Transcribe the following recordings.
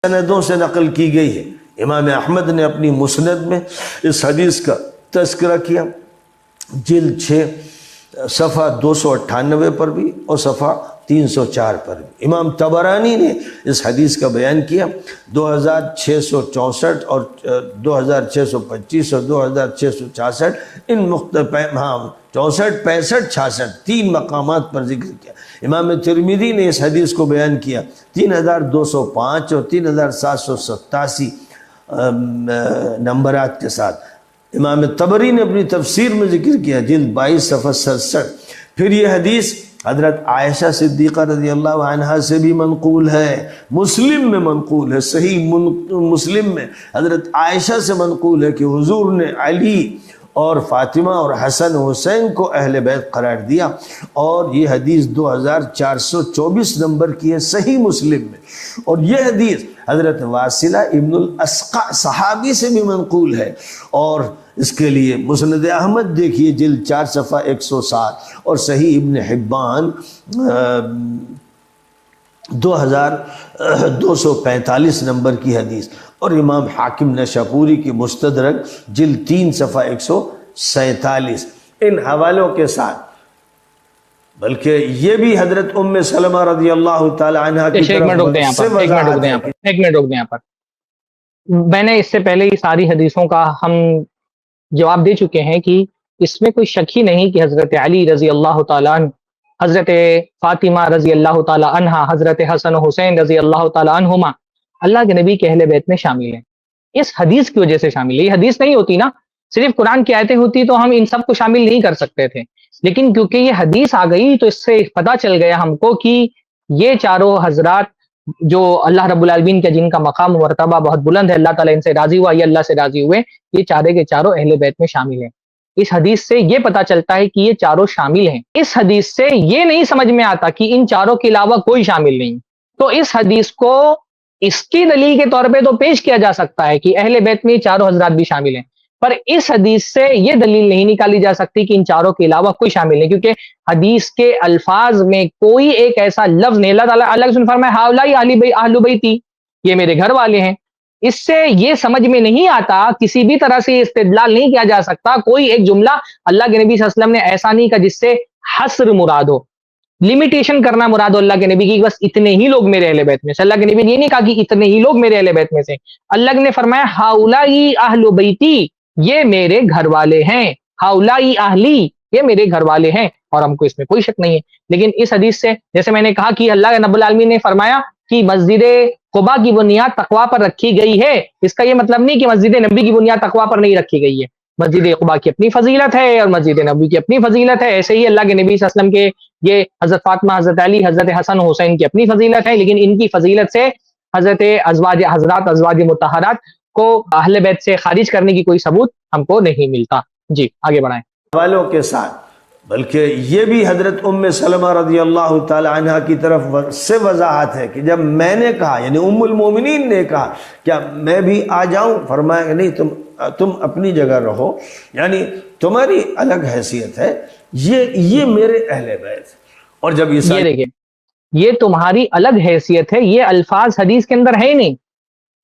سندوں سے نقل کی گئی ہے۔ امام احمد نے اپنی مسند میں اس حدیث کا تذکرہ کیا، جلد 6 صفحہ 298 پر بھی اور صفحہ 304 پر بھی۔ امام طبرانی نے اس حدیث کا بیان کیا 2664 اور 2625 اور 2666 ان مختلف 64 65 66 3 مقامات پر ذکر کیا۔ امام ترمذی نے اس حدیث کو بیان کیا 3205 اور 3787 نمبرات کے ساتھ۔ امام طبری نے اپنی تفسیر میں ذکر کیا جلد 22 صفحہ 67۔ پھر یہ حدیث حضرت عائشہ صدیقہ رضی اللہ عنہا سے بھی منقول ہے، مسلم میں منقول ہے، صحیح مسلم میں حضرت عائشہ سے منقول ہے کہ حضور نے علی اور فاطمہ اور حسن حسین کو اہل بیت قرار دیا، اور یہ حدیث 2424 نمبر کی ہے صحیح مسلم میں۔ اور یہ حدیث حضرت واصلہ ابن الاسقع صحابی سے بھی منقول ہے، اور اس کے لیے مسند احمد دیکھیے جلد 4 صفحہ 107 اور صحیح ابن حبان 2245 نمبر کی حدیث، اور امام حاکم نشاپوری کی مستدرک جلد 3 صفحہ 147 ان حوالوں کے ساتھ۔ بلکہ یہ بھی حضرت ام سلمہ رضی اللہ تعالی عنہ کی ایک منٹ رک دیں یہاں پر۔ میں نے اس سے پہلے یہ ساری حدیثوں کا ہم جواب دے چکے ہیں کہ اس میں کوئی شک ہی نہیں کہ حضرت علی رضی اللہ تعالیٰ عنہ، حضرت فاطمہ رضی اللہ تعالیٰ عنہ، حضرت حسن و حسین رضی اللہ تعالیٰ عنہما اللہ کے نبی کے اہل بیت میں شامل ہیں۔ اس حدیث کی وجہ سے شامل ہے۔ یہ حدیث نہیں ہوتی نا، صرف قرآن کی آیتیں ہوتی تو ہم ان سب کو شامل نہیں کر سکتے تھے، لیکن کیونکہ یہ حدیث آ گئی تو اس سے پتہ چل گیا ہم کو کہ یہ چاروں حضرات جو اللہ رب العالمین کے جن کا مقام و مرتبہ بہت بلند ہے، اللہ تعالیٰ ان سے راضی ہوا، یہ اللہ سے راضی ہوئے، یہ چارے کے چاروں اہل بیت میں شامل ہیں۔ اس حدیث سے یہ پتہ چلتا ہے کہ یہ چاروں شامل ہیں۔ اس حدیث سے یہ نہیں سمجھ میں آتا کہ ان چاروں کے علاوہ کوئی شامل نہیں، تو اس حدیث کو اس کی دلیل کے طور پہ تو پیش کیا جا سکتا ہے کہ اہل بیت میں چاروں حضرات بھی شامل ہیں، پر اس حدیث سے یہ دلیل نہیں نکالی جا سکتی کہ ان چاروں کے علاوہ کوئی شامل نہیں، کیونکہ حدیث کے الفاظ میں کوئی ایک ایسا لفظ نہیں، اللہ تعالیٰ الگ سے فرمایا ہؤلاء اہل بیتی، یہ میرے گھر والے ہیں۔ اس سے یہ سمجھ میں نہیں آتا، کسی بھی طرح سے استدلال نہیں کیا جا سکتا، کوئی ایک جملہ اللہ کے نبی صلی اللہ علیہ وسلم نے ایسا نہیں کہا جس سے حصر مراد ہو، لمیٹیشن کرنا مراد ہو اللہ کے نبی کی، بس اتنے ہی لوگ میرے اہل بیت میں سے۔ اللہ کے نبی نے یہ نہیں کہا کہ اتنے ہی لوگ میرے اہل بیت میں سے، اللہ نے فرمایا ہؤلاء اہل بیتی، یہ میرے گھر والے ہیں، ہؤلاء اہلی، یہ میرے گھر والے ہیں، اور ہم کو اس میں کوئی شک نہیں ہے۔ لیکن اس حدیث سے جیسے میں نے کہا کہ اللہ رب العالمین نے فرمایا کہ مسجد قباء کی بنیاد تقویٰ پر رکھی گئی ہے، اس کا یہ مطلب نہیں کہ مسجد نبی کی بنیاد تقویٰ پر نہیں رکھی گئی ہے۔ مسجد قباء کی اپنی فضیلت ہے اور مسجد نبی کی اپنی فضیلت ہے، ایسے ہی اللہ کے نبی صلی اللہ علیہ وسلم کے یہ حضرت فاطمہ، حضرت علی، حضرت حسن و حسین کی اپنی فضیلت ہے، لیکن ان کی فضیلت سے حضرت ازواج مطہرات کو اہل بیت سے خارج کرنے کی کوئی ثبوت ہم کو نہیں ملتا۔ جی آگے بڑھائیں۔ حوالوں کے ساتھ، بلکہ یہ بھی حضرت ام سلمہ رضی اللہ تعالی عنہ کی طرف سے وضاحت ہے کہ جب میں نے کہا، یعنی ام المومنین نے کہا کیا میں بھی آ جاؤں، فرمایا کہ نہیں، تم اپنی جگہ رہو، یعنی تمہاری الگ حیثیت ہے، یہ میرے اہل بیت۔ اور جب یہ دیکھیں، یہ تمہاری الگ حیثیت ہے، یہ الفاظ حدیث کے اندر ہے ہی نہیں،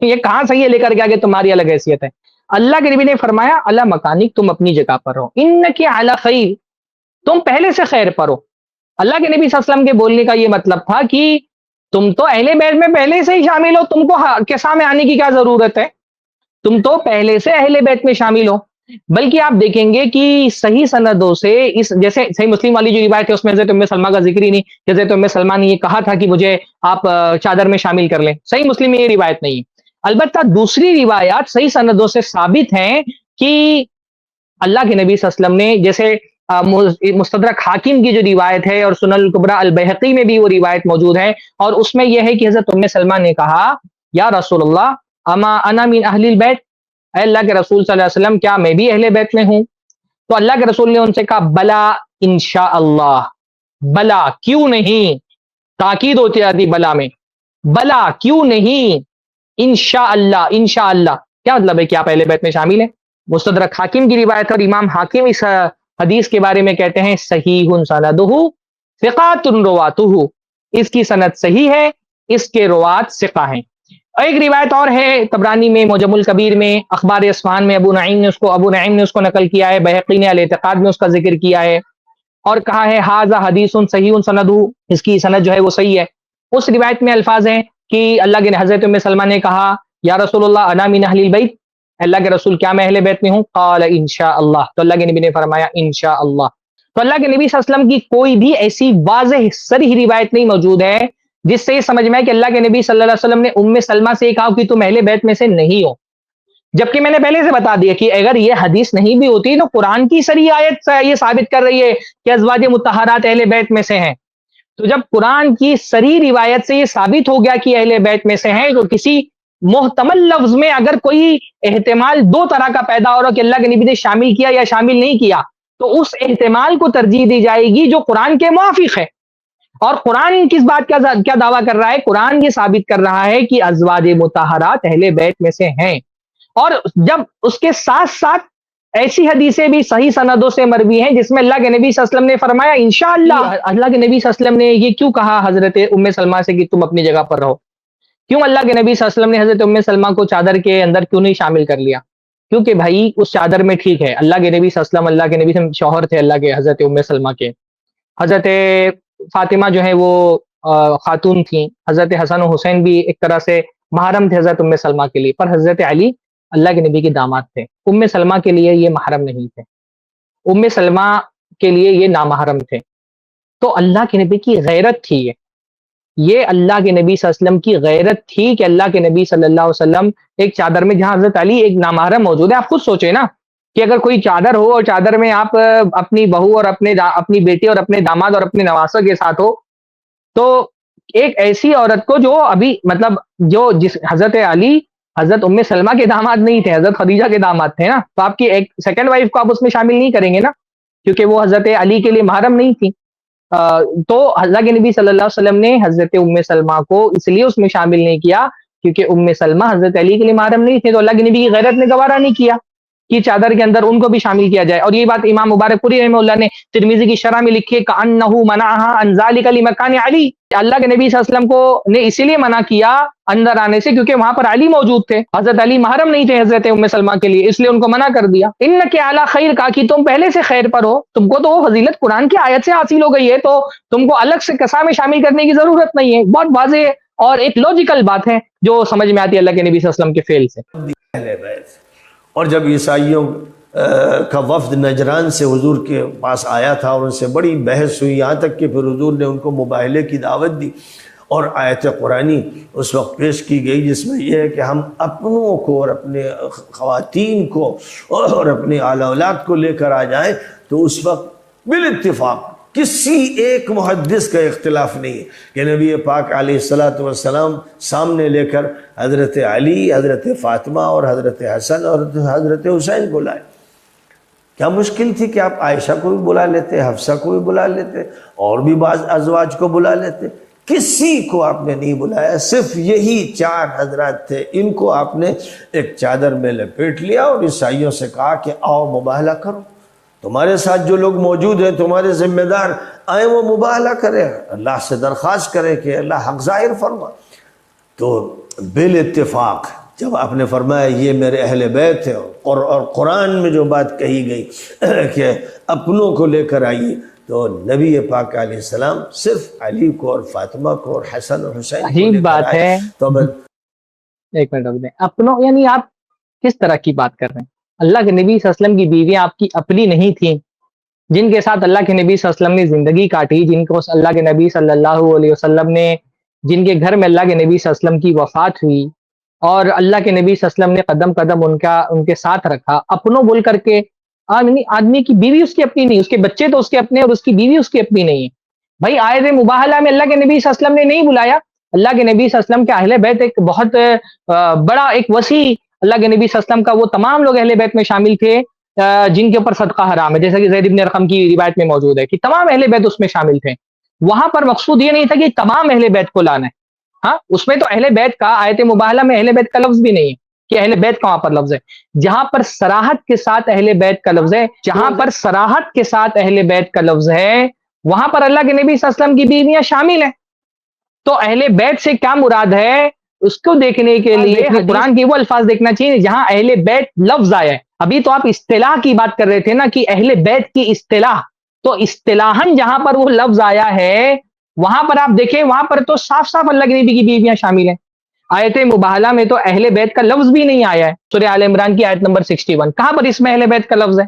یہ کہاں سے یہ لے کر کے کہ تمہاری الگ حیثیت ہے؟ اللہ کے نبی نے فرمایا اللہ مکانک، تم اپنی جگہ پر رہو، انک علی خیر، تم پہلے سے خیر پر ہو۔ اللہ کے نبی صلی اللہ علیہ وسلم کے بولنے کا یہ مطلب تھا کہ تم تو اہل بیت میں پہلے سے ہی شامل ہو، تم کو کسا میں آنے کی کیا ضرورت ہے، تم تو پہلے سے اہل بیت میں شامل ہو۔ بلکہ آپ دیکھیں گے کہ صحیح سندوں سے اس جیسے صحیح مسلم والی جو روایت ہے اس میں حضرت ام سلمہ کا ذکر ہی نہیں، حضرت ام سلمہ نے یہ کہا تھا کہ مجھے آپ چادر میں شامل کر لیں، صحیح مسلم میں یہ روایت نہیں ہے۔ البتہ دوسری روایات صحیح سندوں سے ثابت ہیں کہ اللہ کے نبی صلی اللہ علیہ وسلم نے، جیسے مستدرک حاکم کی جو روایت ہے اور سنن الکبریٰ البیہقی میں بھی وہ روایت موجود ہے، اور اس میں یہ ہے کہ حضرت ام سلمہ نے کہا یا رسول اللہ اما انا من اہل البیت، اے اللہ کے رسول صلی اللہ علیہ وسلم کیا میں بھی اہل بیت میں ہوں؟ تو اللہ کے رسول نے ان سے کہا بلا انشاءاللہ، بلا کیوں نہیں، تاکید ہوتی جاتی بلا میں، بلا کیوں نہیں، انشاءاللہ، انشاءاللہ کیا مطلب ہے کہ آپ اہل بیت میں شامل ہیں۔ مستدرک حاکم کی روایت، اور امام حاکم اس حدیث کے بارے میں کہتے ہیں صحیح سندہ ثقات رواۃ، اس کی سند صحیح ہے، اس کے روات ثقہ ہیں۔ ایک روایت اور ہے طبرانی میں معجم الکبیر میں، اخبار اصفہان میں ابو نعیم نے اس کو نقل کیا ہے، بہقی نے الاعتقاد میں اس کا ذکر کیا ہے اور کہا ہے ھذا حدیث صحیح سندہ، اس کی سند جو ہے وہ صحیح ہے۔ اس روایت میں الفاظ ہیں کہ اللہ کے حضرت ام سلمہ نے کہا یا رسول اللہ انا من اہل البیت، اللہ کے رسول کیا میں اہل بیت میں ہوں؟ قال انشاء اللہ، تو اللہ کے نبی نے فرمایا انشاء اللہ۔ تو اللہ کے نبی صلی اللہ علیہ وسلم کی کوئی بھی ایسی واضح صریح روایت نہیں موجود ہے جس سے یہ سمجھ میں آئے کہ اللہ کے نبی صلی اللہ علیہ وسلم نے ام سلمہ سے کہا کہ تم اہل بیت میں سے نہیں ہو، جبکہ میں نے پہلے سے بتا دیا کہ اگر یہ حدیث نہیں بھی ہوتی تو قرآن کی صریح آیت یہ ثابت کر رہی ہے کہ ازواج مطہرات اہل بیت میں سے ہیں۔ تو جب قرآن کی صریح روایت سے یہ ثابت ہو گیا کہ اہل بیت میں سے ہیں، تو کسی محتمل لفظ میں اگر کوئی احتمال دو طرح کا پیدا ہو رہا کہ اللہ کے نبی نے شامل کیا یا شامل نہیں کیا، تو اس احتمال کو ترجیح دی جائے گی جو قرآن کے موافق ہے۔ اور قرآن کس بات کا کیا دعویٰ کر رہا ہے؟ قرآن یہ ثابت کر رہا ہے کہ ازواج مطہرات اہل بیت میں سے ہیں، اور جب اس کے ساتھ ساتھ ایسی حدیثیں بھی صحیح سندوں سے مروی ہیں جس میں اللہ کے نبی صلی اللہ علیہ وسلم نے فرمایا انشاءاللہ۔ اللہ کے نبی صلی اللہ علیہ وسلم نے یہ کیوں کہا حضرت ام سلمہ سے کہ تم اپنی جگہ پر رہو؟ کیوں اللہ کے نبی صلی اللہ علیہ وسلم نے حضرت ام سلمہ کو چادر کے اندر کیوں نہیں شامل کر لیا؟ کیونکہ بھائی اس چادر میں ٹھیک ہے اللہ کے نبی صلی اللہ علیہ وسلم، اللہ کے نبی سے شوہر تھے اللہ کے حضرت ام سلمہ کے، حضرت فاطمہ جو ہے وہ خاتون تھیں، حضرت حسن و حسین بھی ایک طرح سے محرم تھے حضرت ام سلمہ کے لیے، پر حضرت علی اللہ کے نبی کے داماد تھے، ام سلمہ کے لیے یہ محرم نہیں تھے، ام سلمہ کے لیے یہ نامحرم تھے۔ تو اللہ کے نبی کی غیرت تھی یہ اللہ کے نبی صلی اللہ علیہ وسلم کی غیرت تھی کہ اللہ کے نبی صلی اللہ علیہ وسلم ایک چادر میں، جہاں حضرت علی ایک نامحرم موجود ہے۔ آپ خود سوچیں نا کہ اگر کوئی چادر ہو اور چادر میں آپ اپنی بہو اور اپنی بیٹی اور اپنے داماد اور اپنے نواسوں کے ساتھ ہو، تو ایک ایسی عورت کو جو ابھی مطلب جو جس حضرت علی حضرت ام سلمہ کے داماد نہیں تھے، حضرت خدیجہ کے داماد تھے نا، تو آپ کی ایک سیکنڈ وائف کو آپ اس میں شامل نہیں کریں گے نا، کیونکہ وہ حضرت علی کے لیے محرم نہیں تھی۔ تو اللہ کے نبی صلی اللہ علیہ وسلم نے حضرت ام سلمہ کو اس لیے اس میں شامل نہیں کیا کیونکہ ام سلمہ حضرت علی کے لیے محرم نہیں تھے، تو اللہ کے نبی کی غیرت نے گوارا نہیں کیا کہ چادر کے اندر ان کو بھی شامل کیا جائے۔ اور یہ بات امام مبارک پوری رحمہ اللہ نے ترمذی کی شرح میں لکھی ہے کأنہ منعها عن ذلك لمکان علی، اللہ کے نبی صلی اللہ علیہ وسلم کو نے اسی لیے منع کیا اندر آنے سے کیونکہ وہاں پر علی موجود تھے، حضرت علی محرم نہیں تھے حضرت ام سلمہ کے لیے، اس لیے ان کو منع کر دیا۔ انک علی خیر، کا کہ تم پہلے سے خیر پر ہو، تم کو تو وہ فضیلت قرآن کی آیت سے حاصل ہو گئی ہے، تو تم کو الگ سے قسم میں شامل کرنے کی ضرورت نہیں ہے۔ بہت واضح اور ایک لوجیکل بات ہے جو سمجھ میں آتی ہے اللہ کے نبی صلی اللہ علیہ وسلم کے فعل سے۔ اہل بیت۔ اور جب عیسائیوں کا وفد نجران سے حضور کے پاس آیا تھا اور ان سے بڑی بحث ہوئی، یہاں تک کہ پھر حضور نے ان کو مباہلے کی دعوت دی اور آیت قرآنی اس وقت پیش کی گئی جس میں یہ ہے کہ ہم اپنوں کو اور اپنے خواتین کو اور اپنے اعلی اولاد کو لے کر آ جائیں، تو اس وقت بالاتفاق کسی ایک محدث کا اختلاف نہیں ہے کہ نبی پاک علیہ الصلاۃ والسلام سامنے لے کر حضرت علی، حضرت فاطمہ اور حضرت حسن اور حضرت حسین کو لائے۔ کیا مشکل تھی کہ آپ عائشہ کو بھی بلا لیتے، حفصہ کو بھی بلا لیتے، اور بھی بعض ازواج کو بلا لیتے؟ کسی کو آپ نے نہیں بلایا، صرف یہی چار حضرات تھے، ان کو آپ نے ایک چادر میں لپیٹ لیا اور عیسائیوں سے کہا کہ آؤ مباہلہ کرو، تمہارے ساتھ جو لوگ موجود ہیں تمہارے ذمہ دار آئیں وہ مباہلہ کریں، اللہ سے درخواست کریں کہ اللہ حق ظاہر فرما۔ تو بالاتفاق جب آپ نے فرمایا یہ میرے اہل بیت ہے، اور قرآن میں جو بات کہی گئی کہ اپنوں کو لے کر آئیے، تو نبی پاک علیہ السلام صرف علی کو اور فاطمہ کو اور حسن اور حسین کو عجیب لے کر بات آئے۔ ہے، تو ایک منٹ رک دیں، اپنوں یعنی آپ کس طرح کی بات کر رہے ہیں؟ اللہ کے نبی صلی اللہ علیہ وسلم کی بیویاں آپ کی اپنی نہیں تھیں جن کے ساتھ اللہ کے نبی صلی اللہ علیہ وسلم نے زندگی کاٹی، جن کو اللہ کے نبی صلی اللہ علیہ وسلم نے، جن کے گھر میں اللہ کے نبی صلی اللہ علیہ وسلم کی وفات ہوئی اور اللہ کے نبی صلی اللہ علیہ وسلم نے قدم قدم ان کے ساتھ رکھا، اپنوں بول کر کے آدمی کی بیوی اس کی اپنی نہیں، اس کے بچے تو اس کے اپنے اور اس کی بیوی اس کی اپنی نہیں ہے۔ بھائی آیت مباہلہ میں اللہ کے نبی صلی اللہ علیہ وسلم نے نہیں بلایا، اللہ کے نبی صلی اللہ علیہ وسلم کے اہل بیت ایک بہت بڑا ایک وسیع، اللہ کے نبی صلی اللہ علیہ وسلم کا وہ تمام لوگ اہل بیت میں شامل تھے جن کے اوپر صدقہ حرام ہے، جیسا کہ زید بن ارقم کی روایت میں موجود ہے کہ تمام اہل بیت اس میں شامل تھے۔ وہاں پر مقصود یہ نہیں تھا کہ تمام اہل بیت کو لانا ہے، ہاں اس میں تو اہل بیت کا آیت مباہلہ میں اہل بیت کا لفظ بھی نہیں ہے کہ اہل بیت کا وہاں پر لفظ ہے، جہاں پر صراحت کے ساتھ اہل بیت کا لفظ ہے، جہاں پر صراحت کے ساتھ اہل بیت کا لفظ ہے وہاں پر اللہ کے نبی صلی اللہ علیہ وسلم کی بیویاں شامل ہیں۔ تو اہل بیت سے کیا مراد ہے؟ اس کو دیکھنے کے لیے قرآن کے وہ الفاظ دیکھنا چاہیے جہاں اہل بیت لفظ آیا ہے. ابھی تو آپ اصطلاح کی بات کر رہے تھے نا کہ اہل بیت کی اصطلاح، تو اصطلاحاً جہاں پر وہ لفظ آیا ہے وہاں پر آپ دیکھیں، وہاں پر تو صاف صاف اللہ کے نبی کی بیویاں شامل ہیں. آیت مباہلہ میں تو اہل بیت کا لفظ بھی نہیں آیا ہے. سورہ آل عمران کی آیت نمبر 61 کہاں پر اس میں اہل بیت کا لفظ ہے؟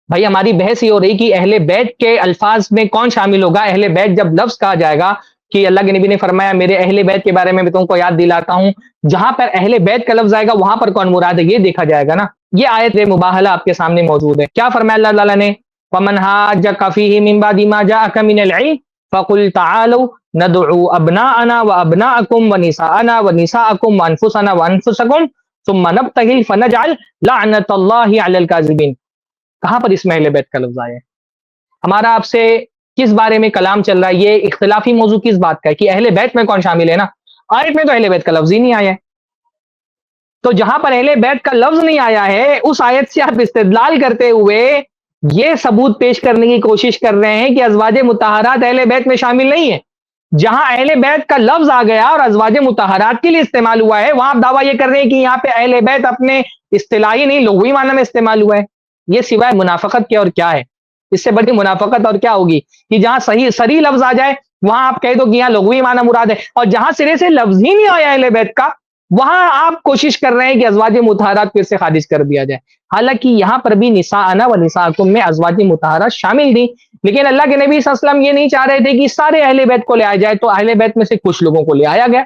بھائی ہماری بحث یہ ہو رہی کہ اہل بیت کے الفاظ میں کون شامل ہوگا. اہل بیت جب لفظ کہا جائے گا کہ اللہ کے نبی نے فرمایا میرے اہل بیت کے بارے میں تم کو یاد دلاتا ہوں، جہاں پر اہل بیت کا لفظ آئے گا وہاں پر کون مراد ہے یہ دیکھا جائے گا نا. یہ آیت مباہلہ آپ کے سامنے موجود ہے. کیا فرمایا اللہ تعالیٰ نے؟ وَمَنْ حَاجَّكَ فِيهِ مِنْ بَعْدِ مَا جَاءَكَ مِنَ الْعِلْمِ فَقُلْ تَعَالَوْا نَدْعُوا أَبْنَاءَنَا وَأَبْنَاءَكُمْ وَنِسَاءَنَا وَنِسَاءَكُمْ وَأَنفُسَنَا وَأَنفُسَكُمْ ثُمَّ نَبْتَهِلْ فَنَجْعَلْ لَعْنَةَ اللَّهِ عَلَى الْكَاذِبِينَ. کہاں پر اس میں اہل بیت کا لفظ آیا ہے؟ ہمارا آپ سے کس بارے میں کلام چل رہا ہے؟ یہ اختلافی موضوع کس بات کا ہے کہ اہل بیت میں کون شامل ہے نا. آیت میں تو اہل بیت کا لفظ ہی نہیں آیا ہے. تو جہاں پر اہل بیت کا لفظ نہیں آیا ہے اس آیت سے آپ استدلال کرتے ہوئے یہ ثبوت پیش کرنے کی کوشش کر رہے ہیں کہ ازواج مطہرات اہل بیت میں شامل نہیں ہیں. جہاں اہل بیت کا لفظ آ گیا اور ازواج مطہرات کے لیے استعمال ہوا ہے وہاں آپ دعویٰ یہ کر رہے ہیں کہ یہاں پہ اہل بیت اپنے اصطلاحی نہیں لغوی معنی میں استعمال ہوا ہے. یہ سوائے منافقت کے اور کیا ہے؟ اس سے بڑی منافقت اور کیا ہوگی کہ جہاں صحیح سری لفظ آ جائے وہاں آپ کہہ دو کہ یہاں لغوی معنی مراد ہے، اور جہاں سرے سے لفظ ہی نہیں آیا اہل بیت کا وہاں آپ کوشش کر رہے ہیں کہ ازواج مطہرات پھر سے خارج کر دیا جائے. حالانکہ یہاں پر بھی نساءنا و نساءکم میں ازواج مطہرات شامل تھیں، لیکن اللہ کے نبی صلی اللہ علیہ وسلم یہ نہیں چاہ رہے تھے کہ سارے اہل بیت کو لے آیا جائے، تو اہل بیت میں سے کچھ لوگوں کو لے آیا گیا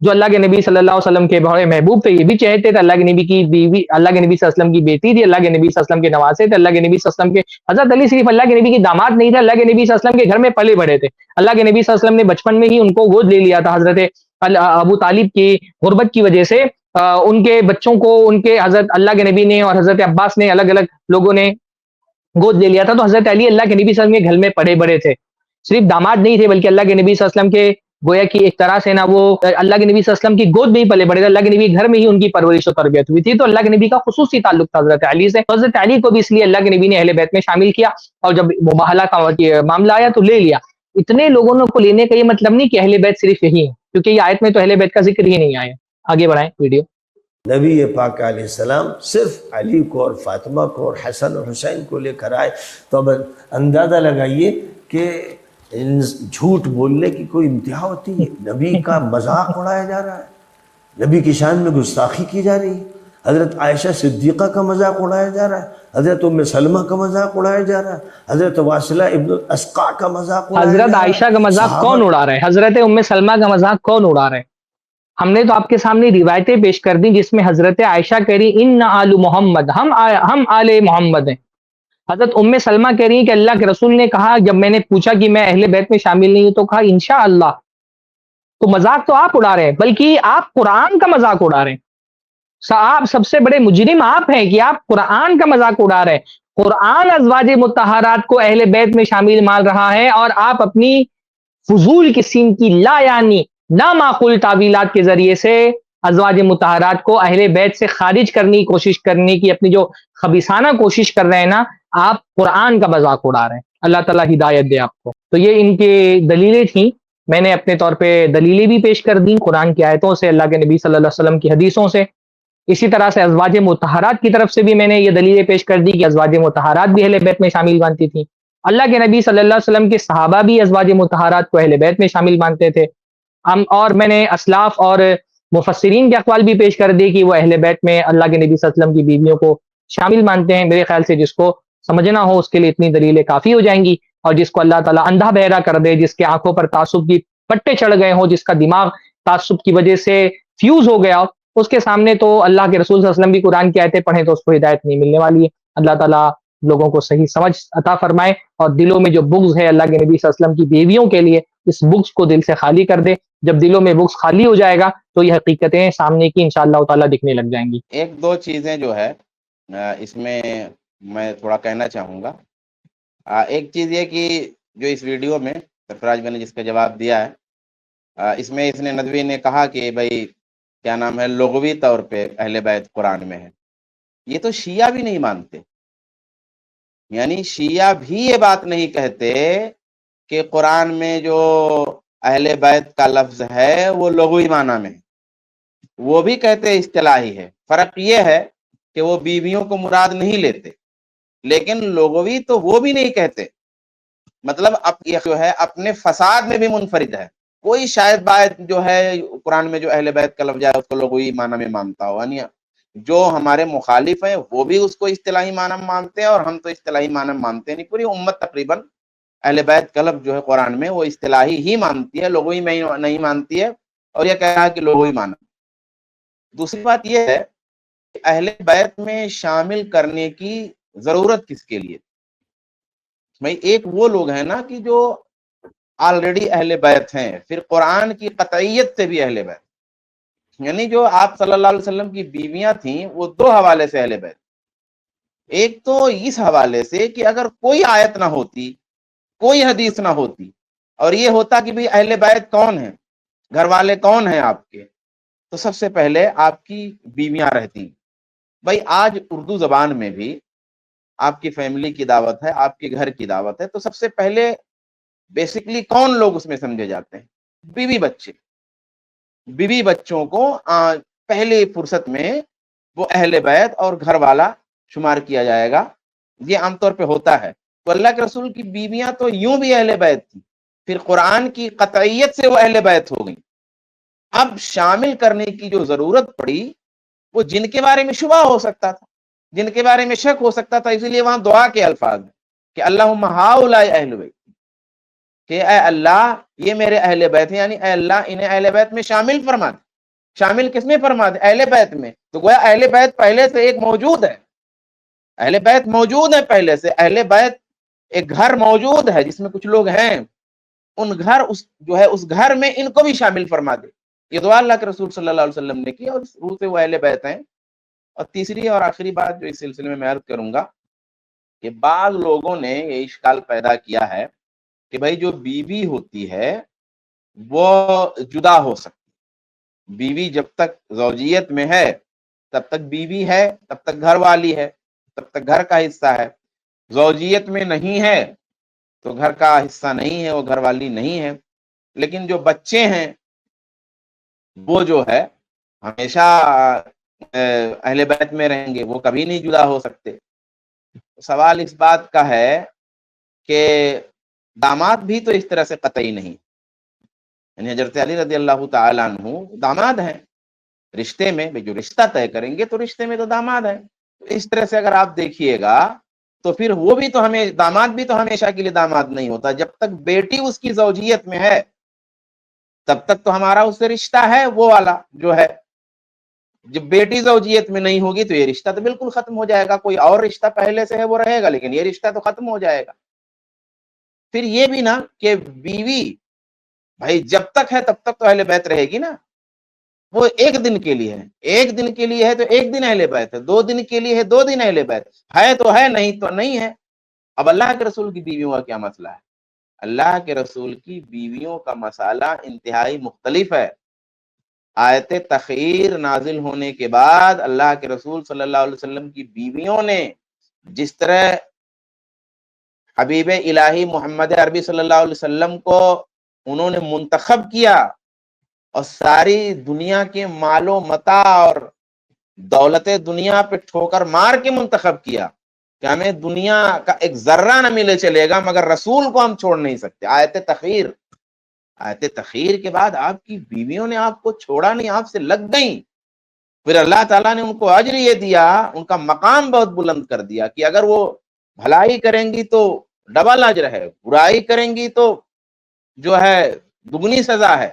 جو اللہ کے نبی صلی اللہ علیہ وسلم کے بڑے محبوب تھے. یہ بھی چہتے تھے، اللہ کے نبی کی بیوی اللہ کے نبی صلی اللہ علیہ وسلم کی بیٹی تھی، اللہ کے نبی صلی اللہ علیہ وسلم کے نواسے تھے، اللہ کے نبی صلی اللہ علیہ وسلم کے حضرت علی صرف اللہ کے نبی کے داماد نہیں تھے، اللہ کے نبی صلی اللہ علیہ وسلم کے گھر میں پلے بڑے تھے. اللہ کے نبی صلی اللہ علیہ وسلم نے بچپن میں ہی ان کو گود لے لیا تھا. حضرت ابو طالب کی غربت کی وجہ سے ان کے بچوں کو ان کے حضرت اللہ کے نبی نے اور حضرت عباس نے الگ الگ لوگوں نے گود لے لیا تھا. تو حضرت علی اللہ کے نبی صلی اللہ علیہ وسلم کے گھر میں پڑے بڑے تھے، صرف داماد نہیں تھے بلکہ اللہ کے نبی صلی اللہ علیہ وسلم کے گویا کہ ایک طرح سے نا وہ اللہ کے نبی صلی اللہ علیہ وسلم کی گود میں ہی پلے بڑے تھے، اللہ کے نبی گھر میں ہی ان کی پرورش و تربیت ہوئی تھی. تو اللہ کے نبی کا خصوصی تعلق تھا حضرت علی سے. حضرت علی کو بھی اس لیے اللہ کے نبی نے اہل بیت میں شامل کیا، اور جب مباہلہ کا معاملہ آیا تو لے لیا. اتنے لوگوں کو لینے کا یہ مطلب نہیں کہ اہل بیت صرف یہی ہے، کیونکہ یہ آیت میں تو اہل بیت کا ذکر ہی نہیں آیا. آگے بڑھائیں ویڈیو. نبی پاک علیہ السلام صرف علی کو اور فاطمہ کو اور حسن اور حسین کو لے کر آئے، تو اب اندازہ لگائیے کہ جھوٹ بولنے کی کوئی انتہا ہوتی ہے. نبی کا مذاق اڑایا جا رہا ہے، نبی کی شان میں گستاخی کی جا رہی ہے، حضرت عائشہ صدیقہ کا مذاق اڑایا جا رہا ہے، حضرت ام سلمہ کا مذاق اڑایا جا رہا ہے، حضرت واصلہ ابن الاسقاء کا مذاق اڑایا جا رہا ہے. حضرت عائشہ کا مذاق کون اڑا رہا ہے؟ حضرت ام سلمہ کا مذاق کون اڑا رہا ہے؟ ہم نے تو آپ کے سامنے روایتیں پیش کر دی جس میں حضرت عائشہ کہہ رہی ان آل محمد، ہم آل محمد ہیں. حضرت ام سلمہ کہہ رہی ہیں کہ اللہ کے رسول نے کہا، جب میں نے پوچھا کہ میں اہل بیت میں شامل نہیں ہوں تو کہا انشاءاللہ. تو مذاق تو آپ اڑا رہے ہیں، بلکہ آپ قرآن کا مذاق اڑا رہے ہیں. آپ سب سے بڑے مجرم آپ ہیں کہ آپ قرآن کا مذاق اڑا رہے ہیں. قرآن ازواج مطہرات کو اہل بیت میں شامل مان رہا ہے، اور آپ اپنی فضول قسم کی لا یعنی نامعقول تعویلات کے ذریعے سے ازواج مطہرات کو اہل بیت سے خارج کرنے کی کوشش کرنے کی اپنی جو خبیثانہ کوشش کر رہے ہیں نا، آپ قرآن کا مذاق اڑا رہے ہیں. اللہ تعالیٰ ہدایت دے آپ کو. تو یہ ان کے دلیلیں تھیں. میں نے اپنے طور پہ دلیلیں بھی پیش کر دیں قرآن کی آیتوں سے، اللہ کے نبی صلی اللہ علیہ وسلم کی حدیثوں سے. اسی طرح سے ازواج مطہرات کی طرف سے بھی میں نے یہ دلیلیں پیش کر دی کہ ازواج مطہرات بھی اہل بیت میں شامل مانتی تھیں. اللہ کے نبی صلی اللہ علیہ وسلم کے صحابہ بھی ازواج مطہرات کو اہل بیت میں شامل مانتے تھے. اور میں نے اسلاف اور مفسرین کے اقوال بھی پیش کر دی کہ وہ اہل بیت میں اللہ کے نبی صلی اللہ علیہ وسلم کی بیویوں کو شامل مانتے ہیں. میرے خیال سے جس کو سمجھنا ہو اس کے لیے اتنی دلیلیں کافی ہو جائیں گی، اور جس کو اللہ تعالیٰ اندھا بہرا کر دے، جس کے آنکھوں پر تعصب کی پٹے چڑھ گئے ہوں، جس کا دماغ تعصب کی وجہ سے فیوز ہو گیا، اس کے سامنے تو اللہ کے رسول صلی اللہ علیہ وسلم بھی قرآن کی آیتیں پڑھیں تو اس کو ہدایت نہیں ملنے والی ہے. اللہ تعالیٰ لوگوں کو صحیح سمجھ عطا فرمائے، اور دلوں میں جو بغض ہے اللہ کے نبی صلی اللہ علیہ وسلم کی بیویوں کے لیے، اس بغض کو دل سے خالی کر دے. جب دلوں میں بغض خالی ہو جائے گا تو یہ حقیقتیں سامنے کی انشاءاللہ تعالیٰ دکھنے لگ جائیں گی. ایک دو چیزیں جو ہے اس میں تھوڑا کہنا چاہوں گا. ایک چیز یہ کہ جو اس ویڈیو میں سرفراز بھائی نے جس کا جواب دیا ہے، اس میں اس نے ندوی نے کہا کہ بھائی کیا نام ہے لغوی طور پہ اہل بیت قرآن میں ہے. یہ تو شیعہ بھی نہیں مانتے، یعنی شیعہ بھی یہ بات نہیں کہتے کہ قرآن میں جو اہل بیت کا لفظ ہے وہ لغوی معنی میں ہے. وہ بھی کہتے ہیں اصطلاحی ہے. فرق یہ ہے کہ وہ بیویوں کو مراد نہیں لیتے، لیکن لغوی تو وہ بھی نہیں کہتے. مطلب اب یہ جو ہے اپنے فساد میں بھی منفرد ہے. کوئی شاید بات جو ہے قرآن میں جو اہل بیت کا لفظ ہے اس کو لغوی معنی میں مانتا ہو، یعنی جو ہمارے مخالف ہیں وہ بھی اس کو اصطلاحی معنی میں مانتے ہیں، اور ہم تو اصطلاحی معنی میں مانتے نہیں. پوری امت تقریباً اہل بیت کا لفظ جو ہے قرآن میں وہ اصطلاحی ہی مانتی ہے، لغوی میں نہیں مانتی ہے، اور یہ کہہ رہا ہے کہ لغوی معنی. دوسری بات یہ ہے کہ اہل بیت میں شامل کرنے کی ضرورت کس کے لیے؟ بھائی ایک وہ لوگ ہیں نا کہ جو آلریڈی اہل بیت ہیں، پھر قرآن کی قطعیت سے بھی اہل بیت، یعنی جو آپ صلی اللہ علیہ وسلم کی بیویاں تھیں وہ دو حوالے سے اہل بیت. ایک تو اس حوالے سے کہ اگر کوئی آیت نہ ہوتی، کوئی حدیث نہ ہوتی، اور یہ ہوتا کہ بھی اہل بیت کون ہیں، گھر والے کون ہیں آپ کے، تو سب سے پہلے آپ کی بیویاں رہتی. بھائی آج اردو زبان میں بھی آپ کی فیملی کی دعوت ہے، آپ کے گھر کی دعوت ہے، تو سب سے پہلے بیسکلی کون لوگ اس میں سمجھے جاتے ہیں؟ بیوی بچے. بیوی بچوں کو پہلی فرصت میں وہ اہل بیت اور گھر والا شمار کیا جائے گا. یہ عام طور پہ ہوتا ہے. تو اللہ کے رسول کی بیویاں تو یوں بھی اہل بیت تھی، پھر قرآن کی قطعیت سے وہ اہل بیت ہو گئی. اب شامل کرنے کی جو ضرورت پڑی وہ جن کے بارے میں شبہ ہو سکتا تھا، جن کے بارے میں شک ہو سکتا تھا، اسی لیے وہاں دعا کے الفاظ ہیں کہ اللہم ہؤلاء اہل بیت، کہ اے اللہ یہ میرے اہل بیت ہیں، یعنی اے اللہ انہیں اہل بیت میں شامل فرما دے. شامل کس میں فرما دے؟ اہل بیت میں. تو گویا اہل بیت پہلے سے ایک موجود ہے، اہل بیت موجود ہے پہلے سے. اہل بیت ایک گھر موجود ہے جس میں کچھ لوگ ہیں، ان گھر جو ہے اس گھر میں ان کو بھی شامل فرما دے. یہ دعا اللہ کے رسول صلی اللہ علیہ وسلم نے کی، اور اس روح سے وہ اہل بیت ہیں. اور تیسری اور آخری بات جو اس سلسلے میں میں عرض کروں گا کہ بعض لوگوں نے یہ اشکال پیدا کیا ہے کہ بھائی جو بیوی ہوتی ہے وہ جدا ہو سکتی. بیوی جب تک زوجیت میں ہے تب تک بیوی ہے، تب تک گھر والی ہے، تب تک گھر کا حصہ ہے. زوجیت میں نہیں ہے تو گھر کا حصہ نہیں ہے، وہ گھر والی نہیں ہے. لیکن جو بچے ہیں وہ جو ہے ہمیشہ اہل بیت میں رہیں گے، وہ کبھی نہیں جدا ہو سکتے. سوال اس بات کا ہے کہ داماد بھی تو اس طرح سے قطعی نہیں، یعنی حضرت علی رضی اللہ تعالیٰ عنہ داماد ہیں رشتے میں. جو رشتہ طے کریں گے تو رشتے میں تو داماد ہیں. اس طرح سے اگر آپ دیکھیے گا تو پھر وہ بھی تو ہمیں داماد بھی تو ہمیشہ کے لیے داماد نہیں ہوتا. جب تک بیٹی اس کی زوجیت میں ہے تب تک تو ہمارا اس سے رشتہ ہے وہ والا جو ہے. جب بیٹی زوجیت میں نہیں ہوگی تو یہ رشتہ تو بالکل ختم ہو جائے گا. کوئی اور رشتہ پہلے سے ہے وہ رہے گا، لیکن یہ رشتہ تو ختم ہو جائے گا. پھر یہ بھی نا کہ بیوی بھائی جب تک ہے تب تک تو اہل بیت رہے گی نا. وہ ایک دن کے لیے ہے، ایک دن کے لیے ہے تو ایک دن اہل بیت ہے، 2 دن کے لیے ہے 2 دن اہل بیت ہے تو ہے، نہیں تو نہیں ہے. اب اللہ کے رسول کی بیویوں کا کیا مسئلہ ہے؟ اللہ کے رسول کی بیویوں کا مسئلہ انتہائی مختلف ہے. آیت تخیر نازل ہونے کے بعد اللہ کے رسول صلی اللہ علیہ وسلم کی بیویوں نے جس طرح حبیب الہی محمد عربی صلی اللہ علیہ وسلم کو انہوں نے منتخب کیا اور ساری دنیا کے مال و متاع اور دولت دنیا پہ ٹھوکر مار کے منتخب کیا کہ ہمیں دنیا کا ایک ذرہ نہ ملے چلے گا مگر رسول کو ہم چھوڑ نہیں سکتے. آیت تخیر کے بعد آپ کی بیویوں نے آپ کو چھوڑا نہیں، آپ سے لگ گئیں. پھر اللہ تعالیٰ نے ان کو اجر یہ دیا، ان کا مقام بہت بلند کر دیا کہ اگر وہ بھلائی کریں گی تو ڈبل اجر ہے، برائی کریں گی تو جو ہے دگنی سزا ہے.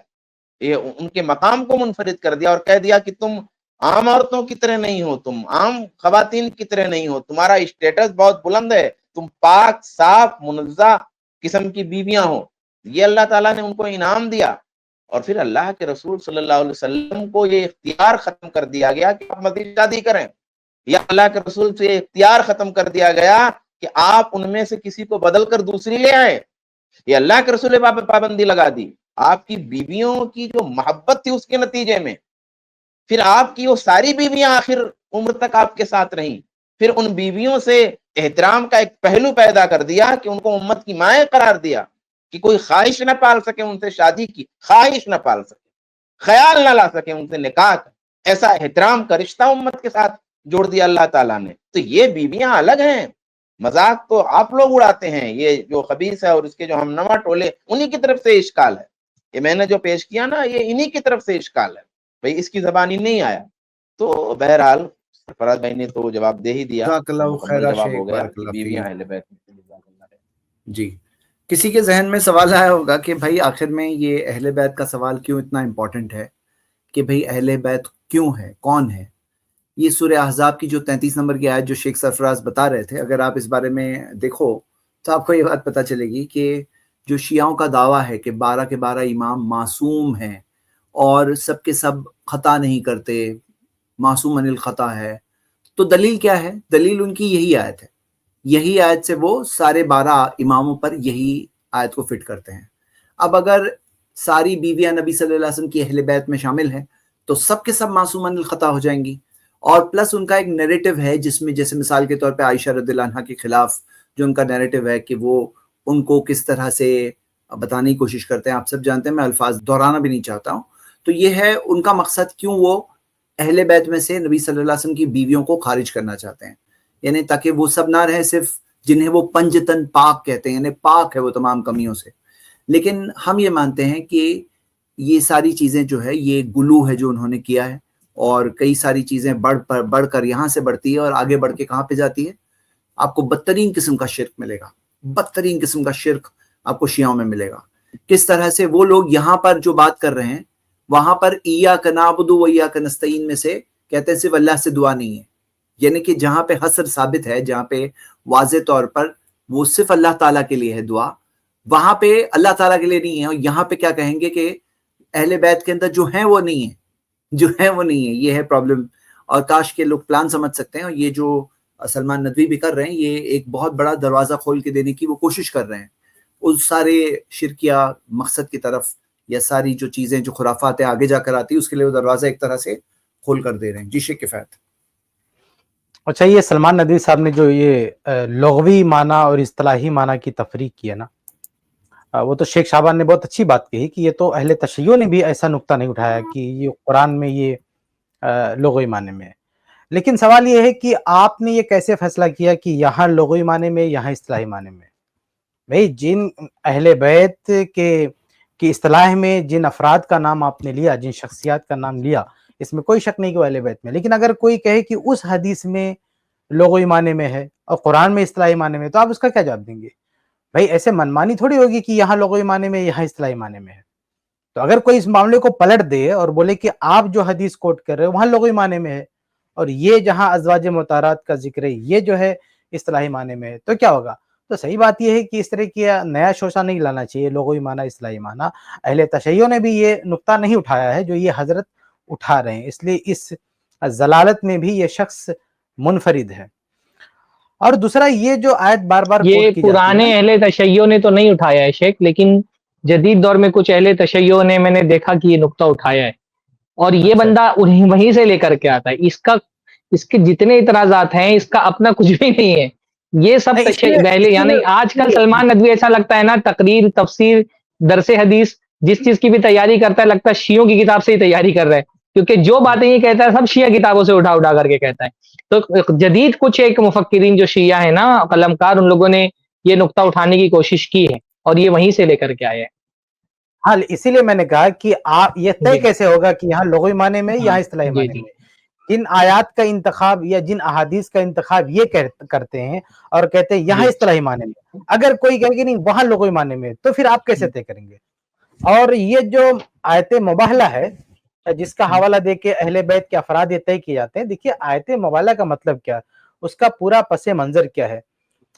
یہ ان کے مقام کو منفرد کر دیا اور کہہ دیا کہ تم عام عورتوں کی طرح نہیں ہو، تم عام خواتین کی طرح نہیں ہو، تمہارا اسٹیٹس بہت بلند ہے، تم پاک صاف منزہ قسم کی بیویاں ہو. یہ اللہ تعالیٰ نے ان کو انعام دیا. اور پھر اللہ کے رسول صلی اللہ علیہ وسلم کو یہ اختیار ختم کر دیا گیا کہ آپ مزید شادی کریں، یا اللہ کے رسول سے یہ اختیار ختم کر دیا گیا کہ آپ ان میں سے کسی کو بدل کر دوسری لے آئے. یہ اللہ کے رسول پہ پابندی لگا دی. آپ کی بیویوں کی جو محبت تھی اس کے نتیجے میں پھر آپ کی وہ ساری بیویاں آخر عمر تک آپ کے ساتھ رہیں. پھر ان بیویوں سے احترام کا ایک پہلو پیدا کر دیا کہ ان کو امت کی مائیں قرار دیا کہ کوئی خواہش نہ پال سکے ان سے شادی کی، خواہش نہ پال سکے، خیال نہ لا سکے ان سے نکاح کا. ایسا احترام کا رشتہ امت کے ساتھ جوڑ دیا اللہ تعالیٰ نے. تو یہ بیویاں الگ ہیں. مذاق تو آپ لوگ اڑاتے ہیں، یہ جو خبیث ہے اور اس کے جو ہم نواں ٹولے، انہی کی طرف سے اشکال ہے. یہ میں نے جو پیش کیا نا، یہ انہی کی طرف سے اشکال ہے بھائی، اس کی زبانی نہیں آیا. تو بہرحال سرفراز بھائی نے تو جواب دے ہی دیا، جزاک اللہ مکمل خیرہ جواب شیخ، ہو گیا بارک کہ اللہ بیویاں فیک. اہل بیت میں. جی، کسی کے ذہن میں سوال آیا ہوگا کہ بھائی آخر میں یہ اہل بیت کا سوال کیوں اتنا امپورٹنٹ ہے، کہ بھائی اہل بیت کیوں ہے، کون ہے؟ یہ سورہ احزاب کی جو 33 نمبر کی آیت جو شیخ سرفراز بتا رہے تھے، اگر آپ اس بارے میں دیکھو تو آپ کو یہ بات پتہ چلے گی کہ جو شیعوں کا دعویٰ ہے کہ 12 کے 12 امام معصوم ہیں اور سب کے سب خطا نہیں کرتے، معصوم من الخطا ہے، تو دلیل کیا ہے؟ دلیل ان کی یہی آیت ہے. یہی آیت سے وہ سارے 12 اماموں پر یہی آیت کو فٹ کرتے ہیں. اب اگر ساری بیویاں نبی صلی اللہ علیہ وسلم کی اہل بیت میں شامل ہیں تو سب کے سب معصوم من الخطا ہو جائیں گی. اور پلس ان کا ایک نیریٹو ہے جس میں جیسے مثال کے طور پہ عائشہ رضی اللہ عنہا کے خلاف جو ان کا نیریٹو ہے کہ وہ ان کو کس طرح سے بتانے کی کوشش کرتے ہیں، آپ سب جانتے ہیں، میں الفاظ دہرانا بھی نہیں چاہتا ہوں. تو یہ ہے ان کا مقصد، کیوں وہ اہل بیت میں سے نبی صلی اللہ علیہ وسلم کی بیویوں کو خارج کرنا چاہتے ہیں، یعنی تاکہ وہ سب نہ رہے صرف جنہیں وہ پنجتن پاک کہتے ہیں، یعنی پاک ہے وہ تمام کمیوں سے. لیکن ہم یہ مانتے ہیں کہ یہ ساری چیزیں جو ہے یہ گلو ہے جو انہوں نے کیا ہے، اور کئی ساری چیزیں بڑھ کر یہاں سے بڑھتی ہے اور آگے بڑھ کے کہاں پہ جاتی ہے؟ آپ کو بدترین قسم کا شرک ملے گا، بدترین قسم کا شرک آپ کو شیعوں میں ملے گا. کس طرح سے وہ لوگ یہاں پر جو بات کر رہے ہیں وہاں پر ایاک نعبد و ایاک نستعین میں سے کہتے ہیں صرف اللہ سے دعا نہیں ہے، یعنی کہ جہاں پہ حصر ثابت ہے، جہاں پہ واضح طور پر وہ صرف اللہ تعالیٰ کے لیے ہے دعا، وہاں پہ اللہ تعالیٰ کے لیے نہیں ہے. اور یہاں پہ کیا کہیں گے کہ اہل بیت کے اندر جو ہیں وہ نہیں ہے، جو ہے وہ نہیں ہے. یہ ہے پرابلم. اور کاش کے لوگ پلان سمجھ سکتے ہیں، اور یہ جو سلمان ندوی بھی کر رہے ہیں یہ ایک بہت بڑا دروازہ کھول کے دینے کی وہ کوشش کر رہے ہیں اس سارے شرکیہ مقصد کی طرف، یا ساری جو چیزیں جو خرافات ہیں آگے جا کر آتی اس کے لیے وہ دروازہ ایک طرح سے کھول کر دے رہے ہیں. جی شیخ کفایت. اچھا، یہ سلمان ندوی صاحب نے جو یہ لغوی معنی اور اصطلاحی معنی کی تفریق کی ہے نا، وہ تو شیخ شعبان نے بہت اچھی بات کہی کہ یہ تو اہل تشیع نے بھی ایسا نقطہ نہیں اٹھایا کہ یہ قرآن میں یہ لغوی معنی میں ہے. لیکن سوال یہ ہے کہ آپ نے یہ کیسے فیصلہ کیا کہ یہاں لغوی معنی میں یہاں اصطلاحی معنی میں؟ بھئی جن اہل بیت کی اصطلاح میں جن افراد کا نام آپ نے لیا، جن شخصیات کا نام لیا، اس میں کوئی شک نہیں کہ وہ اہل بیت میں. لیکن اگر کوئی کہے کہ اس حدیث میں لغوی معنی میں ہے اور قرآن میں اصطلاحی معنی میں، تو آپ اس کا کیا جواب دیں گے؟ بھائی ایسے منمانی تھوڑی ہوگی کہ یہاں لغوی معنی میں یہاں اصطلاحی معنی میں ہے. تو اگر کوئی اس معاملے کو پلٹ دے اور بولے کہ آپ جو حدیث کوٹ کر رہے ہو وہاں لغوی معنی میں ہے اور یہ جہاں ازواج مطہرات کا ذکر ہے یہ جو ہے اصطلاحی معنی میں ہے، تو کیا ہوگا؟ تو صحیح بات یہ ہے کہ اس طرح کی نیا شوشہ نہیں لانا چاہیے، لغوی معنی اصطلاحی معنی. اہل تشیع نے بھی یہ نقطہ نہیں اٹھایا ہے جو یہ حضرت اٹھا رہے ہیں، اس لیے اس ضلالت میں بھی یہ شخص منفرد ہے. اور دوسرا یہ جو آیت بار بار یہ کوٹ کی جاتی ہے پرانے نا، اہل تشیع نے تو نہیں اٹھایا ہے شیخ، لیکن جدید دور میں کچھ اہل تشیع نے میں نے دیکھا کہ یہ نقطہ اٹھایا ہے، اور یہ اچھا بندہ وہیں سے لے کر کے آتا ہے. اس کے جتنے اعتراضات ہیں اس کا اپنا کچھ بھی نہیں ہے. یہ سب نہیں، پہلے اس یعنی آج کل میں سلمان ندوی ایسا لگتا ہے نا، تقریر، تفسیر، درس حدیث جس چیز کی بھی تیاری کرتا ہے لگتا ہے شیعوں کی کتاب سے ہی تیاری کر رہا ہے، کیونکہ جو باتیں یہ کہتا ہے سب شیعہ کتابوں سے اٹھا اٹھا کر کے کہتا ہے. تو جدید کچھ ایک مفکرین جو شیعہ ہیں نا، قلم کار، ان لوگوں نے یہ نقطہ اٹھانے کی کوشش کی ہے اور یہ وہیں سے لے کر کے آئے ہیں. ہاں، اسی لیے میں نے کہا کہ آپ یہ طے جی کیسے ہوگا کہ یہاں لغوی معنی میں ہاں یہاں اصطلاحی جی معنی جی میں؟ جن آیات کا انتخاب یا جن احادیث کا انتخاب یہ کرتے ہیں اور کہتے ہیں یہاں جی اصطلاحی معنی میں، اگر کوئی کہے کہ نہیں وہاں لغوی معنی میں، تو پھر آپ کیسے طے کریں گے؟ اور یہ جو آیت مباہلہ ہے جس کا حوالہ دے کے اہل بیت کے افراد یہ طے کیے جاتے ہیں، دیکھیے آیت مباہلہ کا مطلب کیا ہے، اس کا پورا پس منظر کیا ہے.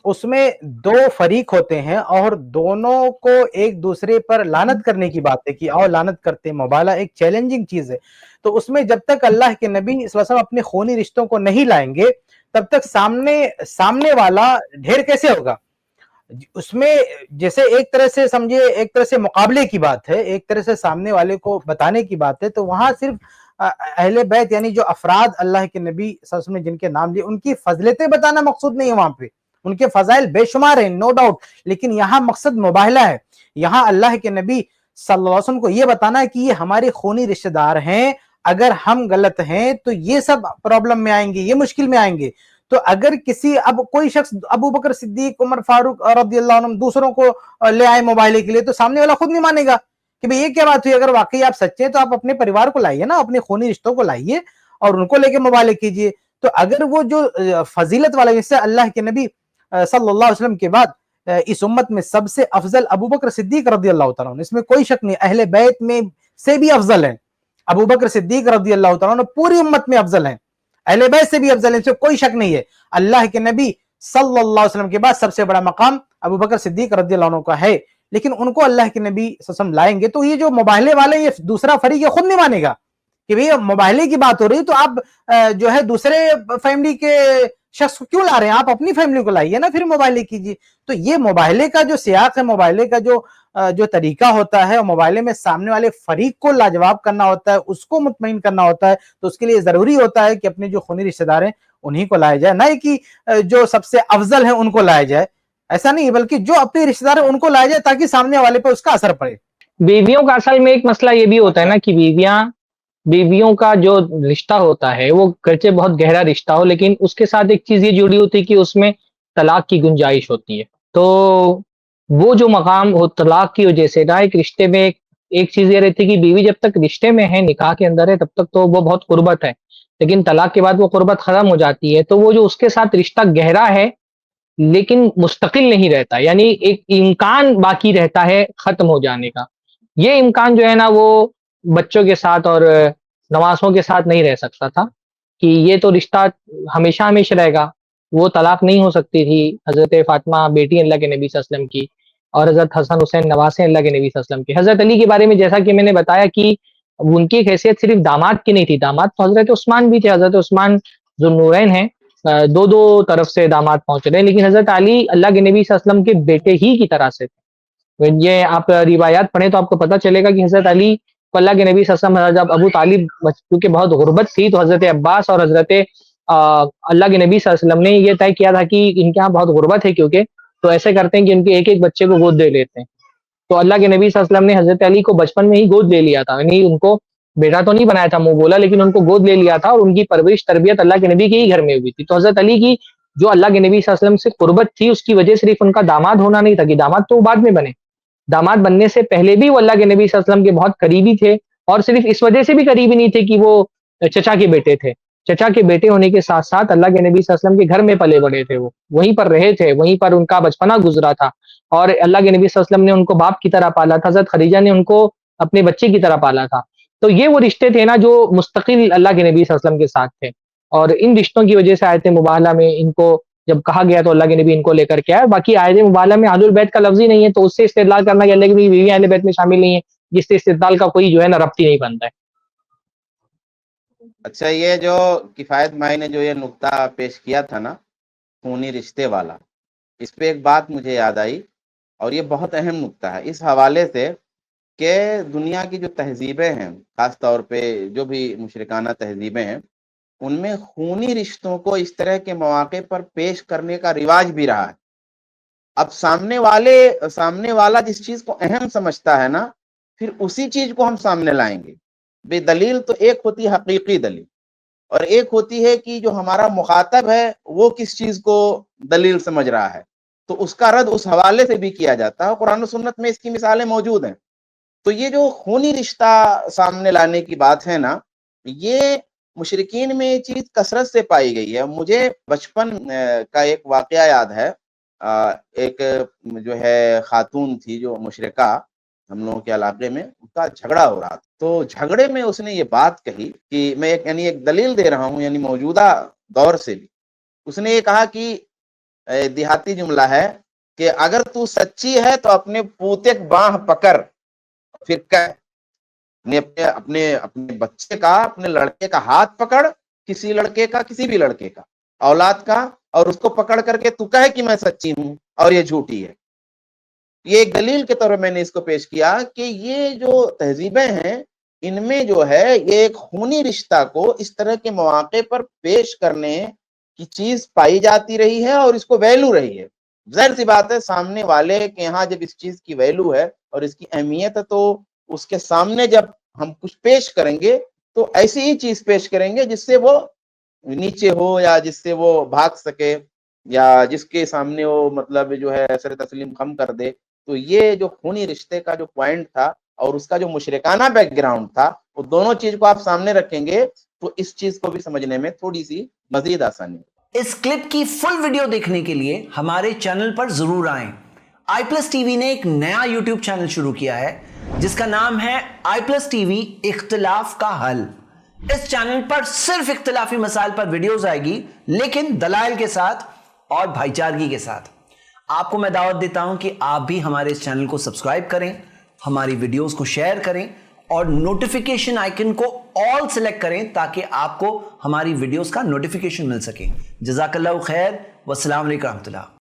اس میں دو فریق ہوتے ہیں اور دونوں کو ایک دوسرے پر لعنت کرنے کی بات ہے کہ آؤ لعنت کرتے ہیں. مبالہ ایک چیلنجنگ چیز ہے. تو اس میں جب تک اللہ کے نبی صلی اللہ علیہ وسلم اپنے خونی رشتوں کو نہیں لائیں گے تب تک سامنے والا ڈھیر کیسے ہوگا؟ اس میں جیسے ایک طرح سے سمجھے، ایک طرح سے مقابلے کی بات ہے، ایک طرح سے سامنے والے کو بتانے کی بات ہے. تو وہاں صرف اہل بیت یعنی جو افراد اللہ کے نبی صلی اللہ علیہ وسلم نے جن کے نام لیے ان کی فضیلتیں بتانا مقصود نہیں ہے. وہاں پہ ان کے فضائل بے شمار ہیں، نو ڈاؤٹ، لیکن یہاں مقصد مباہلہ ہے. یہاں اللہ کے نبی صلی اللہ علیہ وسلم کو یہ بتانا ہے کہ یہ ہمارے خونی رشتہ دار ہیں، اگر ہم غلط ہیں تو یہ سب پرابلم میں آئیں گے، یہ مشکل میں آئیں گے. تو اگر کسی اب کوئی شخص ابو بکر صدیق، عمر فاروق رضی اللہ عنہ دوسروں کو لے آئے مباہلے کے لیے، تو سامنے والا خود نہیں مانے گا کہ بھئی یہ کیا بات ہوئی. اگر واقعی آپ سچے ہیں تو آپ اپنے پریوار کو لائیے نا، اپنے خونی رشتوں کو لائیے اور ان کو لے کے مباہلے کیجئے. تو اگر وہ جو فضیلت والا، جس سے اللہ کے نبی صلی اللہ علیہ وسلم کے بعد اس امت میں سب سے افضل ابو بکر صدیق رضی اللہ تعالیٰ عنہ، اس میں کوئی شک نہیں، اہل بیت میں سے بھی افضل ہیں. ابو بکر صدیق رضی اللہ تعالیٰ عنہ پوری امت میں افضل ہیں، اہل بیت سے بھی افضل ہیں، اس میں کوئی شک نہیں ہے. اللہ کے نبی صلی اللہ علیہ وسلم کے بعد سب سے بڑا مقام ابو بکر صدیق رضی اللہ عنہ کا ہے. لیکن ان کو اللہ کے نبی صلی اللہ علیہ وسلم لائیں گے تو یہ جو مباہلے والے، یہ دوسرا فریق یہ خود نہیں مانے گا کہ بھئی مباہلے کی بات ہو رہی تو آپ جو ہے دوسرے فیملی کے شخص کو کیوں لا رہے ہیں، آپ اپنی فیملی کو لائیے نا، پھر مباہلے کیجیے. تو یہ مباہلے کا جو سیاق ہے، مباہلے کا جو طریقہ ہوتا ہے، اور مباہلے میں سامنے والے فریق کو لاجواب کرنا ہوتا ہے، اس کو مطمئن کرنا ہوتا ہے. تو اس کے لیے ضروری ہوتا ہے کہ اپنے جو خونی رشتہ دار ہیں انہی کو لایا جائے، نہ کہ جو سب سے افضل ہیں ان کو لایا جائے. ایسا نہیں، بلکہ جو اپنے رشتہ دار ہیں ان کو لایا جائے تاکہ سامنے والے پہ اس کا اثر پڑے. بیویوں کا اصل میں ایک مسئلہ یہ بھی ہوتا ہے نا کہ بیویوں کا جو رشتہ ہوتا ہے وہ گرچہ بہت گہرا رشتہ ہو، لیکن اس کے ساتھ ایک چیز یہ جڑی ہوتی ہے کہ اس میں طلاق کی گنجائش ہوتی ہے. تو وہ جو مقام ہو طلاق کی وجہ سے نا، ایک رشتے میں ایک چیز یہ رہتی ہے کہ بیوی جب تک رشتے میں ہے، نکاح کے اندر ہے، تب تک تو وہ بہت قربت ہے، لیکن طلاق کے بعد وہ قربت ختم ہو جاتی ہے. تو وہ جو اس کے ساتھ رشتہ گہرا ہے لیکن مستقل نہیں رہتا، یعنی ایک امکان باقی رہتا ہے ختم ہو جانے کا. یہ امکان جو ہے نا وہ بچوں کے ساتھ اور نواسوں کے ساتھ نہیں رہ سکتا تھا کہ یہ تو رشتہ ہمیشہ ہمیشہ رہے گا. وہ طلاق نہیں ہو سکتی تھی. حضرت فاطمہ بیٹی اللہ کے نبی صلی اللہ علیہ وسلم کی، اور حضرت حسن حسین نواسے اللہ کے نبی صلی اللہ علیہ وسلم کی. حضرت علی کے بارے میں جیسا کہ میں نے بتایا کہ ان کی حیثیت صرف داماد کی نہیں تھی، داماد تو حضرت عثمان بھی تھے. حضرت عثمان ذو النورین ہیں، دو طرف سے داماد پہنچ رہے ہیں، لیکن حضرت علی اللہ کے نبی صلی اللہ علیہ وسلم کے بیٹے ہی کی طرح سے تھے. یہ آپ روایات پڑھیں تو آپ کو پتہ چلے گا کہ حضرت علی کو اللہ کے نبی صلی اللہ علیہ وسلم، جب ابو طالب کیونکہ بہت غربت تھی، تو حضرت عباس اور حضرت اللہ کے نبی صلی اللہ علیہ وسلم نے یہ طے کیا تھا کہ ان کے ہاں بہت غربت ہے، کیونکہ تو ایسے کرتے ہیں کہ ان کے ایک ایک بچے کو گود دے لیتے ہیں. تو اللہ کے نبی صلی اللہ علیہ وسلم نے حضرت علی کو بچپن میں ہی گود لے لیا تھا، یعنی ان کو بیٹا تو نہیں بنایا تھا منہ بولا، لیکن ان کو گود لے لیا تھا، اور ان کی پرورش تربیت اللہ کے نبی کے ہی گھر میں ہوئی تھی. تو حضرت علی کی جو اللہ کے نبی صلی اللہ علیہ وسلم سے قربت تھی، اس کی وجہ صرف ان کا داماد ہونا نہیں تھا کہ داماد تو بعد میں بنے، داماد بننے سے پہلے بھی وہ اللہ کے نبی صلی اللہ علیہ وسلم کے بہت قریبی تھے. اور صرف اس وجہ سے بھی قریبی نہیں تھے کہ وہ چچا کے بیٹے تھے، چچا کے بیٹے ہونے کے ساتھ ساتھ اللہ کے نبی صلی اللہ علیہ وسلم کے گھر میں پلے بڑے تھے، وہ وہیں پر رہے تھے، وہیں پر ان کا بچپنا گزرا تھا، اور اللہ کے نبی صلی اللہ علیہ وسلم نے ان کو باپ کی طرح پالا تھا. حضرت خدیجہ نے ان کو اپنے بچے کی طرح پالا تھا. تو یہ وہ رشتے تھے نا جو مستقل اللہ کے نبی صلی اللہ علیہ وسلم کے ساتھ تھے، اور ان رشتوں کی وجہ سے آیت مباہلہ میں ان کو جب کہا گیا تو اللہ کے نبی ان کو لے کر کے آئے. باقی آیت مباہلہ میں اہل البیت کا لفظ ہی نہیں ہے، تو اس سے استدلال کرنا کہ اللہ کی بیوی اہل بیت میں شامل نہیں ہے، جس سے استدلال کا کوئی جو ہے نا ربط ہی نہیں بنتا ہے. اچھا، یہ جو کفایت مائی نے جو یہ نقطہ پیش کیا تھا نا خونی رشتے والا، اس پہ ایک بات مجھے یاد آئی، اور یہ بہت اہم نقطہ ہے اس حوالے سے کہ دنیا کی جو تہذیبیں ہیں، خاص طور پہ جو بھی مشرکانہ تہذیبیں ہیں، ان میں خونی رشتوں کو اس طرح کے مواقع پر پیش کرنے کا رواج بھی رہا ہے. اب سامنے والا جس چیز کو اہم سمجھتا ہے نا، پھر اسی چیز کو ہم سامنے لائیں گے. بے دلیل تو ایک ہوتی ہے حقیقی دلیل، اور ایک ہوتی ہے کہ جو ہمارا مخاطب ہے وہ کس چیز کو دلیل سمجھ رہا ہے، تو اس کا رد اس حوالے سے بھی کیا جاتا ہے. قرآن و سنت میں اس کی مثالیں موجود ہیں. تو یہ جو خونی رشتہ سامنے لانے کی بات ہے نا، یہ مشرکین میں یہ چیز کثرت سے پائی گئی ہے. مجھے بچپن کا ایک واقعہ یاد ہے. ایک جو ہے خاتون تھی جو مشرکہ، ہم لوگوں کے علاقے میں ان کا جھگڑا ہو رہا تھا. تو جھگڑے میں اس نے یہ بات کہی کہ میں ایک دلیل دے رہا ہوں، یعنی موجودہ دور سے بھی. اس نے یہ کہا کہ دیہاتی جملہ ہے کہ اگر تو سچی ہے تو اپنے پوتے باہ پکڑ، پھر اپنے بچے کا، اپنے لڑکے کا ہاتھ پکڑ، کسی لڑکے کا، کسی بھی لڑکے کا، اولاد کا، اور اس کو پکڑ کر کے تو کہے کہ میں سچی ہوں اور یہ جھوٹی ہے. یہ ایک دلیل کے طور پر میں نے اس کو پیش کیا کہ یہ جو تہذیبیں ہیں ان میں جو ہے یہ ایک خونی رشتہ کو اس طرح کے مواقع پر پیش کرنے کی چیز پائی جاتی رہی ہے، اور اس کو ویلو رہی ہے. ظاہر سی بات ہے سامنے والے کے یہاں جب اس چیز کی ویلو ہے اور اس کی اہمیت ہے، تو اس کے سامنے جب ہم کچھ پیش کریں گے تو ایسی ہی چیز پیش کریں گے جس سے وہ نیچے ہو یا جس سے وہ بھاگ سکے یا جس کے سامنے وہ مطلب جو ہے سر تسلیم خم کر دے. تو یہ جو خونی رشتے کا جو پوائنٹ تھا اور اس کا جو مشرکانہ بیک گراؤنڈ تھا, وہ دونوں چیز کو آپ سامنے رکھیں گے تو اس چیز کو بھی سمجھنے میں تھوڑی سی مزید آسانی. اس کلپ کی فل ویڈیو دیکھنے کے لیے ہمارے چینل پر ضرور آئیں. آئی پلس ٹی وی نے ایک نیا یوٹیوب چینل شروع کیا ہے جس کا نام ہے آئی پلس ٹی وی اختلاف کا حل. اس چینل پر صرف اختلافی مسائل پر ویڈیوز آئے گی, لیکن دلائل کے ساتھ اور بھائی چارگی کے ساتھ. آپ کو میں دعوت دیتا ہوں کہ آپ بھی ہمارے اس چینل کو سبسکرائب کریں, ہماری ویڈیوز کو شیئر کریں اور نوٹیفیکیشن آئیکن کو آل سلیکٹ کریں تاکہ آپ کو ہماری ویڈیوز کا نوٹیفیکیشن مل سکے. جزاک اللہ خیر, والسلام علیکم ورحمۃ اللہ.